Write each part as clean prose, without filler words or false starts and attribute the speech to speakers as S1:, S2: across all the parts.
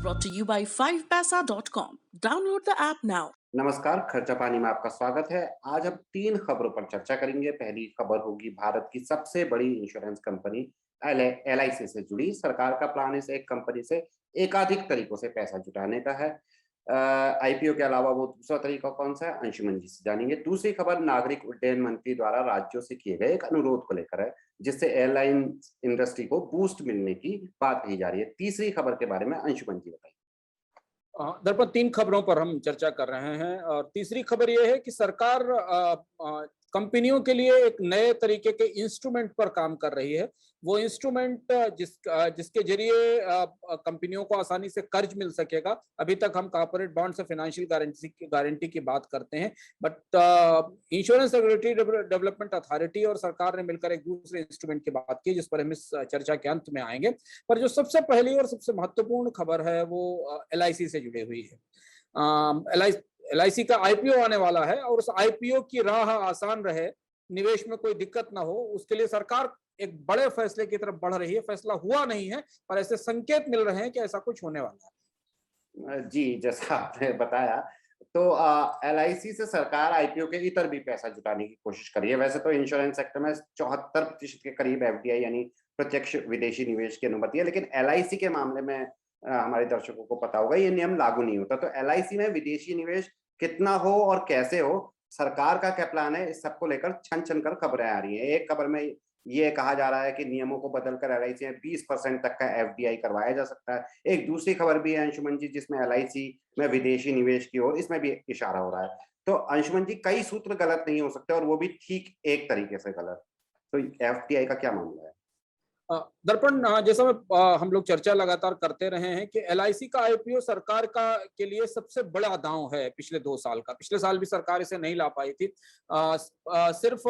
S1: brought to you by 5paisa.com. Download the app now.
S2: नमस्कार, खर्चा पानी में आपका स्वागत है। आज हम 3 खबरों पर चर्चा करेंगे। पहली खबर होगी भारत की सबसे बड़ी इंश्योरेंस कंपनी एलआईसी से जुड़ी। सरकार का प्लान इस एक कंपनी से एकाधिक तरीकों से पैसा जुटाने का है। आईपीओ के अलावा वो दूसरा तरीका कौन सा है, अंशुमन जी से जानेंगे। दूसरी खबर नागरिक उड्डयन मंत्री द्वारा राज्यों से किए गए एक अनुरोध को लेकर है, जिससे एयरलाइन इंडस्ट्री को बूस्ट मिलने की बात कही जा रही है। तीसरी खबर के बारे में अंशुमन जी बताइए।
S3: दरअसल 3 खबरों पर हम चर्चा कर रहे हैं और तीसरी खबर यह है कि सरकार कंपनियों के लिए एक नए तरीके के इंस्ट्रूमेंट पर काम कर रही है। वो इंस्ट्रूमेंट जिसके जरिए कंपनियों को आसानी से कर्ज मिल सकेगा। अभी तक हम कॉर्पोरेट बॉन्ड से फाइनेंशियल गारंटी की बात करते हैं, but insurance regulatory development authority और सरकार ने मिलकर एक दूसरे इंस्ट्रूमेंट की बात की, जिस पर हम इस चर्चा के अंत में आएंगे। पर जो सबसे पहली और सबसे महत्वपूर्ण खबर है वो एलआईसी से जुड़ी हुई है। एलआईसी का आईपीओ आने वाला है और उस आईपीओ की राह आसान रहे, निवेश में कोई दिक्कत ना हो, उसके लिए सरकार एक बड़े फैसले की तरफ बढ़ रही है। फैसला हुआ नहीं है पर ऐसे संकेत मिल रहे हैं कि ऐसा कुछ होने वाला है।
S2: जी, जैसा आपने बताया तो एलआईसी से सरकार आईपीओ के इतर भी पैसा जुटाने की कोशिश कर रही है। वैसे तो इंश्योरेंस सेक्टर में 74% के करीब एफडीआई यानी प्रत्यक्ष विदेशी निवेश की अनुमति है, लेकिन एलआईसी के मामले में हमारे दर्शकों को पता होगा ये नियम लागू नहीं होता। तो एलआईसी में विदेशी निवेश कितना हो और कैसे हो, सरकार का क्या प्लान है, इस सबको लेकर छन छन कर खबरें आ रही हैं। एक खबर में ये कहा जा रहा है कि नियमों को बदलकर एलआईसी में 20% तक का एफडीआई करवाया जा सकता है। एक दूसरी खबर भी है अंशुमन जी, जिसमें एलआईसी में विदेशी निवेश की ओर इसमें भी इशारा हो रहा है। तो अंशुमन जी, कई सूत्र गलत नहीं हो सकते और वो भी ठीक एक तरीके से गलत। तो एफडीआई का क्या मामला है?
S3: दर्पण, जैसा हम लोग चर्चा लगातार करते रहे हैं कि एलआईसी का आईपीओ सरकार का के लिए सबसे बड़ा दांव है पिछले 2 साल का। पिछले साल भी सरकार इसे नहीं ला पाई थी, सिर्फ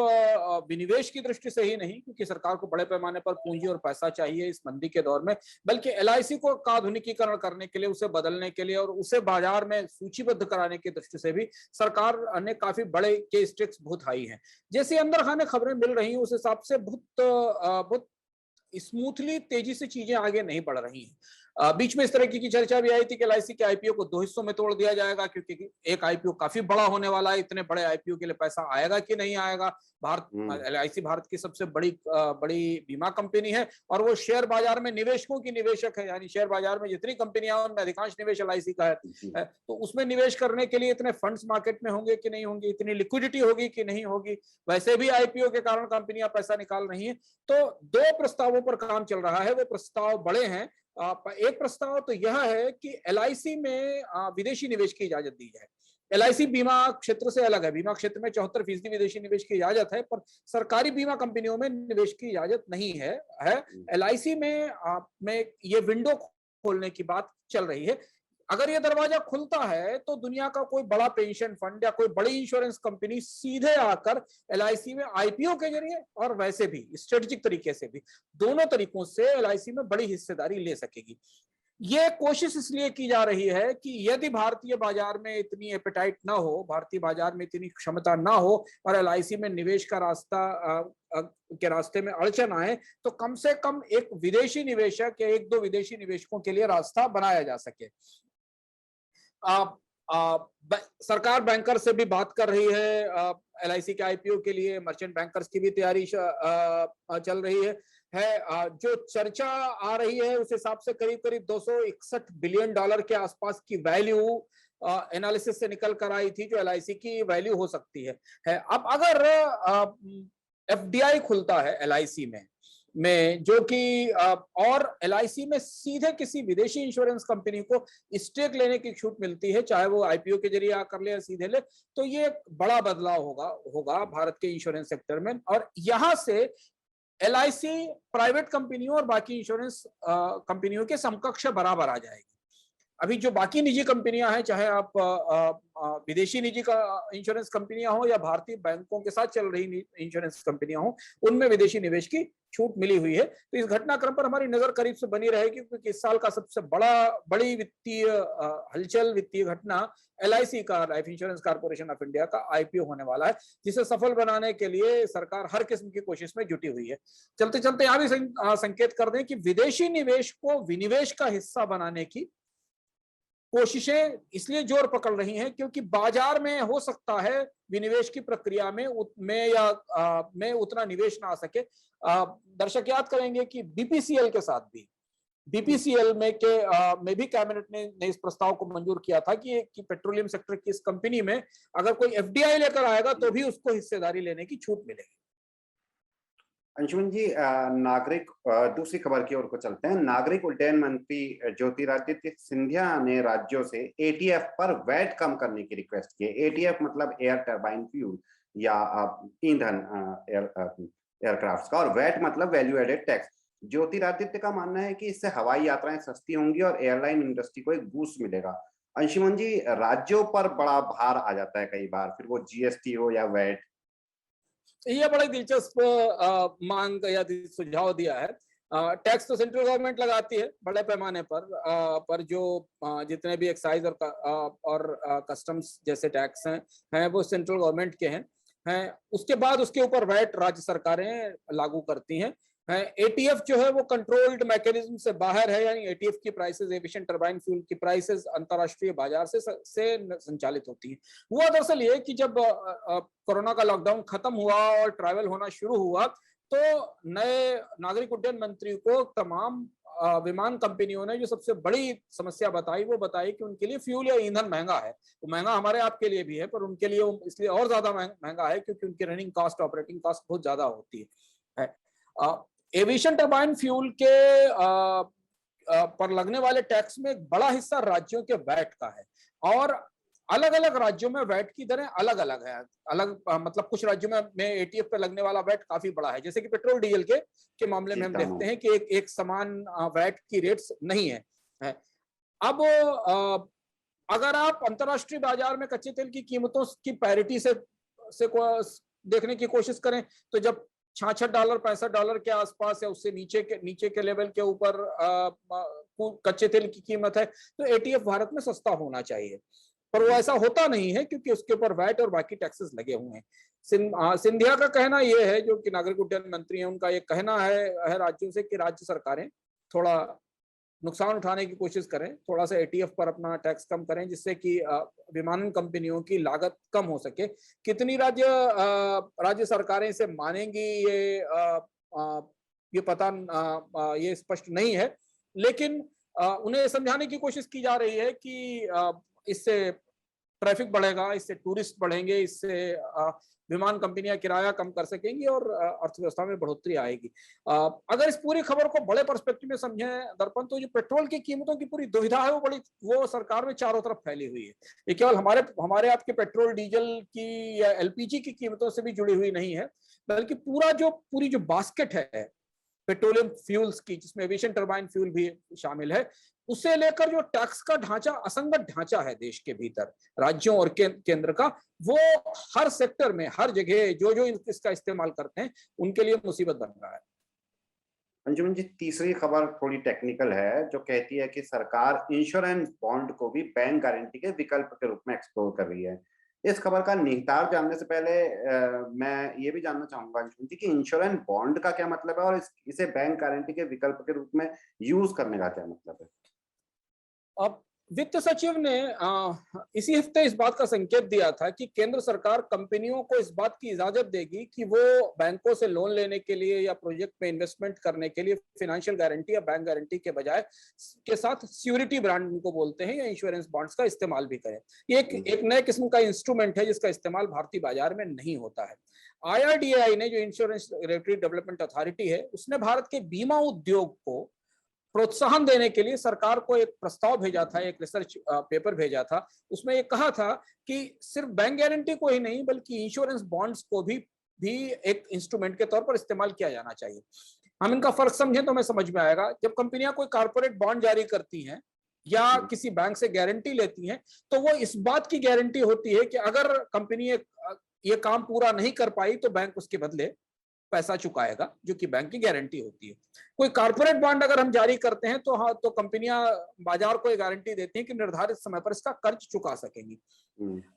S3: विनिवेश की दृष्टि से ही नहीं, क्योंकि सरकार को बड़े पैमाने पर पूंजी और पैसा चाहिए इस मंदी के दौर में, बल्कि एलआईसी को आधुनिकीकरण करने के लिए, उसे बदलने के लिए और उसे बाजार में सूचीबद्ध कराने की दृष्टि से भी सरकार ने काफी बड़े के स्टेक्स बहुत हाई हैं। जैसे अंदर खाने खबरें मिल रही हैं उस हिसाब से बहुत स्मूथली तेजी से चीजें आगे नहीं बढ़ रही हैं। बीच में इस तरह की चर्चा भी आई थी कि एलआईसी के आईपीओ को 2 हिस्सों में तोड़ दिया जाएगा, क्योंकि एक आईपीओ काफी बड़ा होने वाला है। इतने बड़े आईपीओ के लिए पैसा आएगा कि नहीं आएगा? एलआईसी भारत की सबसे बड़ी बीमा कंपनी है और वो शेयर बाजार में निवेशकों की निवेशक है, यानी शेयर बाजार में जितनी कंपनियां उनमें अधिकांश निवेश एलआईसी का है। तो उसमें निवेश करने के लिए इतने फंड्स मार्केट में होंगे कि नहीं होंगे, इतनी लिक्विडिटी होगी कि नहीं होगी। वैसे भी आईपीओ के कारण कंपनियां पैसा निकाल रही हैं। तो 2 प्रस्तावों पर काम चल रहा है, वो प्रस्ताव बड़े हैं। एक प्रस्ताव तो यह है कि एलआईसी में विदेशी निवेश की इजाजत दी जाए। एलआईसी बीमा क्षेत्र से अलग है। बीमा क्षेत्र में 74% विदेशी निवेश की इजाजत है, पर सरकारी बीमा कंपनियों में निवेश की इजाजत नहीं है। एलआईसी में ये विंडो खोलने की बात चल रही है। अगर ये दरवाजा खुलता है तो दुनिया का कोई बड़ा पेंशन फंड या कोई बड़ी इंश्योरेंस कंपनी सीधे आकर एलआईसी में आईपीओ के जरिए और वैसे भी स्ट्रेटेजिक तरीके से भी, दोनों तरीकों से एलआईसी में बड़ी हिस्सेदारी ले सकेगी। ये कोशिश इसलिए की जा रही है कि यदि भारतीय बाजार में इतनी एपेटाइट ना हो, भारतीय बाजार में इतनी क्षमता ना हो और एलआईसी में निवेश का के रास्ते में अड़चन आए, तो कम से कम एक विदेशी निवेशक या 1-2 विदेशी निवेशकों के लिए रास्ता बनाया जा सके। सरकार बैंकर से भी बात कर रही है एलआईसी के आईपीओ के लिए। मर्चेंट बैंकर्स की भी तैयारी चल रही है। जो चर्चा आ रही है उस हिसाब से करीब करीब $261 बिलियन के आसपास की वैल्यू एनालिसिस से निकल कर आई थी, जो एलआईसी की वैल्यू हो सकती है। अब अगर एफडीआई खुलता है एलआईसी में जो कि और एलआईसी में सीधे किसी विदेशी इंश्योरेंस कंपनी को स्टेक लेने की छूट मिलती है, चाहे वो आईपीओ के जरिए आकर ले या सीधे ले, तो ये एक बड़ा बदलाव होगा भारत के इंश्योरेंस सेक्टर में। और यहां से एलआईसी प्राइवेट कंपनियों और बाकी इंश्योरेंस कंपनियों के समकक्ष बराबर आ जाएगी। अभी जो बाकी निजी कंपनियां हैं, चाहे आप विदेशी निजी का इंश्योरेंस कंपनियां हो या भारतीय बैंकों के साथ चल रही इंश्योरेंस कंपनियां हो, उनमें विदेशी निवेश की छूट मिली हुई है। तो इस घटनाक्रम पर हमारी नजर करीब से बनी रहेगी, क्योंकि इस साल का सबसे बड़ी वित्तीय हलचल, वित्तीय घटना एलआईसी का, life insurance corporation of India का आईपीओ होने वाला है, जिसे सफल बनाने के लिए सरकार हर किस्म की कोशिश में जुटी हुई है। चलते चलते यहाँ भी संकेत कर दें कि विदेशी निवेश को विनिवेश का हिस्सा बनाने की कोशिशें इसलिए जोर पकड़ रही हैं क्योंकि बाजार में हो सकता है विनिवेश की प्रक्रिया में में उतना निवेश ना आ सके। दर्शक याद करेंगे कि बीपीसीएल के साथ भी बीपीसीएल में भी कैबिनेट ने इस प्रस्ताव को मंजूर किया था कि पेट्रोलियम सेक्टर की इस कंपनी में अगर कोई एफडीआई लेकर आएगा तो भी उसको हिस्सेदारी लेने की छूट मिलेगी।
S2: अंशुमन जी, नागरिक दूसरी खबर की ओर को चलते हैं। नागरिक उड्डयन मंत्री ज्योतिरादित्य सिंधिया ने राज्यों से एटीएफ पर वैट कम करने की रिक्वेस्ट की है। एटीएफ मतलब एयर टरबाइन फ्यूल या ईंधन एयरक्राफ्ट का, और वैट मतलब वैल्यू एडेड टैक्स। ज्योतिरादित्य का मानना है कि इससे हवाई यात्राएं सस्ती होंगी और एयरलाइन इंडस्ट्री को एक बूस्ट मिलेगा। अंशुमन जी, राज्यों पर बड़ा भार आ जाता है कई बार, फिर वो जीएसटी हो या वैट।
S3: ये बड़ा दिलचस्प मांग या सुझाव दिया है। टैक्स तो सेंट्रल गवर्नमेंट लगाती है बड़े पैमाने पर जो जितने भी एक्साइज और कस्टम्स जैसे टैक्स हैं वो सेंट्रल गवर्नमेंट के हैं। उसके बाद उसके ऊपर वैट राज्य सरकारें लागू करती हैं। एटीएफ जो है वो कंट्रोल्ड मैकेनिज्म से बाहर है, यानी एटीएफ की प्राइसेस, एविएशन टरबाइन फ्यूल की प्राइसेस अंतरराष्ट्रीय बाजार से संचालित होती है। हुआ दरअसल ये कि जब कोरोना का लॉकडाउन खत्म हुआ और ट्रैवल होना शुरू हुआ तो नए नागरिक उड्डयन मंत्री को तमाम विमान कंपनियों ने जो सबसे बड़ी समस्या बताई वो बताई कि उनके लिए फ्यूल या ईंधन महंगा है। वो महंगा हमारे आपके लिए भी है, पर उनके लिए इसलिए और ज्यादा महंगा है क्योंकि उनकी रनिंग कॉस्ट, ऑपरेटिंग कॉस्ट बहुत ज्यादा होती है। एविएशन टरबाइन फ्यूल के पर लगने वाले टैक्स में एक बड़ा हिस्सा राज्यों के वैट का है और अलग अलग राज्यों में वैट की दरें अलग अलग है। मतलब कुछ राज्यों में एटीएफ पे लगने वाला वैट काफी बड़ा है, जैसे कि पेट्रोल डीजल के मामले में हम देखते हैं कि एक समान वैट की रेट्स नहीं है। अब अगर आप अंतरराष्ट्रीय बाजार में कच्चे तेल की कीमतों की पैरिटी से देखने की कोशिश करें तो जब $66 $65 के आसपास या उससे नीचे के लेवल के ऊपर कच्चे तेल की कीमत है तो एटीएफ भारत में सस्ता होना चाहिए, पर वो ऐसा होता नहीं है क्योंकि उसके ऊपर वैट और बाकी टैक्सेस लगे हुए हैं। सिंधिया का कहना यह है, जो कि नागरिक उड्डयन मंत्री हैं, उनका ये कहना है राज्यों से कि राज्य सरकारें थोड़ा नुकसान उठाने की कोशिश करें, थोड़ा सा एटीएफ पर अपना टैक्स कम करें जिससे कि विमानन कंपनियों की लागत कम हो सके। कितनी राज्य सरकारें इसे मानेंगी ये पता ये स्पष्ट नहीं है, लेकिन उन्हें समझाने की कोशिश की जा रही है कि इससे ट्रैफिक बढ़ेगा, इससे टूरिस्ट बढ़ेंगे, इससे विमान कंपनियां किराया कम कर सकेंगी और अर्थव्यवस्था में बढ़ोतरी आएगी। अगर इस पूरी खबर को बड़े पर्सपेक्टिव में समझें दर्पण, तो जो पेट्रोल की कीमतों की पूरी दुविधा है वो सरकार में चारों तरफ फैली हुई है। ये केवल हमारे आपके पेट्रोल डीजल की या एलपीजी की कीमतों से भी जुड़ी हुई नहीं है, बल्कि पूरी जो बास्केट है पेट्रोलियम फ्यूल्स की, जिसमें एविएशन टरबाइन फ्यूल भी शामिल है, उसे लेकर जो टैक्स का ढांचा, असंगत ढांचा है देश के भीतर राज्यों और केंद्र का, वो हर सेक्टर में हर जगह जो इसका इस्तेमाल करते हैं उनके लिए मुसीबत बन रहा है।
S2: अंजुमन जी, तीसरी खबर थोड़ी टेक्निकल है, जो कहती है कि सरकार इंश्योरेंस बॉन्ड को भी बैंक गारंटी के विकल्प के रूप में एक्सप्लोर कर रही है। इस खबर का निहितार्थ जानने से पहले मैं ये भी जानना चाहूंगा अंजुमन जी कि इंश्योरेंस बॉन्ड का क्या मतलब है और इसे बैंक गारंटी के विकल्प के रूप में यूज करने का क्या मतलब है।
S3: अब वित्त सचिव ने इसी हफ्ते इस बात का संकेत दिया था कि केंद्र सरकार कंपनियों को इस बात की इजाजत देगी कि वो बैंकों से लोन लेने के लिए या प्रोजेक्ट में इन्वेस्टमेंट करने के लिए फाइनेंशियल गारंटी या बैंक गारंटी के बजाय के साथ सिक्योरिटी ब्रांड उनको बोलते हैं या इंश्योरेंस बॉन्ड्स का इस्तेमाल भी करें। ये एक नए किस्म का इंस्ट्रूमेंट है जिसका इस्तेमाल भारतीय बाजार में नहीं होता है। IRDAI ने, जो इंश्योरेंस रेगुलेटरी डेवलपमेंट अथॉरिटी है, उसने भारत के बीमा उद्योग को प्रोत्साहन देने के लिए सरकार को एक प्रस्ताव भेजा था, एक रिसर्च पेपर भेजा था। उसमें ये कहा था कि सिर्फ बैंक गारंटी को ही नहीं बल्कि इंश्योरेंस बॉन्ड्स को भी एक इंस्ट्रूमेंट के तौर पर इस्तेमाल किया जाना चाहिए। हम इनका फर्क समझें तो हमें समझ में आएगा। जब कंपनियां कोई कारपोरेट बॉन्ड जारी करती हैं या किसी बैंक से गारंटी लेती हैं तो वो इस बात की गारंटी होती है कि अगर कंपनी ये काम पूरा नहीं कर पाई तो बैंक उसके बदले पैसा चुकाएगा, जो कि बैंक की गारंटी होती है। कोई कारपोरेट बॉन्ड अगर हम जारी करते हैं तो कंपनियां बाजार को गारंटी देती हैं कि निर्धारित समय पर इसका कर्ज चुका सकेंगी।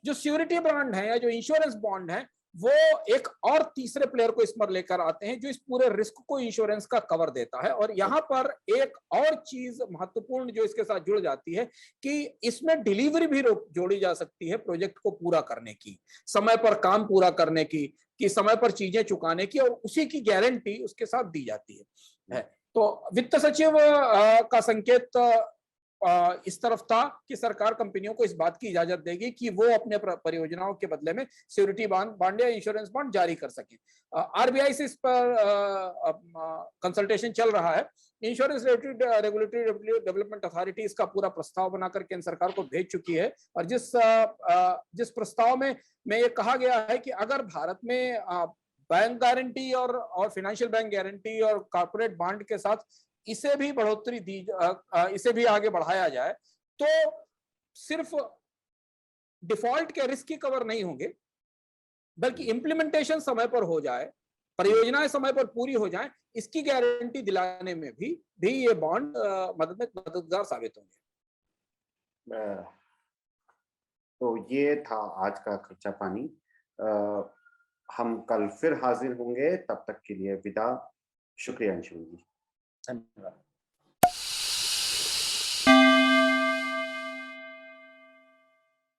S3: जो सिक्योरिटी बॉन्ड है या जो इंश्योरेंस बॉन्ड है वो एक और तीसरे प्लेयर को इसमें लेकर आते हैं जो इस पूरे रिस्क को इंश्योरेंस का कवर देता है। और यहाँ पर एक और चीज महत्वपूर्ण जो इसके साथ जुड़ जाती है कि इसमें डिलीवरी भी जोड़ी जा सकती है प्रोजेक्ट को पूरा करने की, समय पर काम पूरा करने की, कि समय पर चीजें चुकाने की, और उसी की गारंटी उसके साथ दी जाती है। तो वित्त सचिव का संकेत इस तरफ था कि सरकार कंपनियों को इस बात की इजाजत देगी कि वो अपने परियोजनाओं के बदले में सिक्योरिटी बॉन्ड या इंश्योरेंस बॉन्ड जारी कर सकें। आरबीआई से इस पर कंसल्टेशन चल रहा है। इंश्योरेंस रेगुलेटरी डेवलपमेंट अथॉरिटी इसका पूरा प्रस्ताव बनाकर केंद्र सरकार को भेज चुकी है, और जिस प्रस्ताव में ये कहा गया है कि अगर भारत में बैंक गारंटी और फाइनेंशियल बैंक गारंटी और कॉर्पोरेट बॉन्ड के साथ इसे भी बढ़ोतरी दी, इसे भी आगे बढ़ाया जाए, तो सिर्फ डिफॉल्ट के रिस्क ही कवर नहीं होंगे, बल्कि इंप्लीमेंटेशन समय पर हो जाए, परियोजनाएं समय पर पूरी हो जाएं, इसकी गारंटी दिलाने में भी ये बॉन्ड मददगार साबित होंगे।
S2: तो ये था आज का खर्चा पानी। हम कल फिर हाजिर होंगे, तब तक के लिए विदा। शुक्रिया अंशुल जी।
S3: धन्यवाद।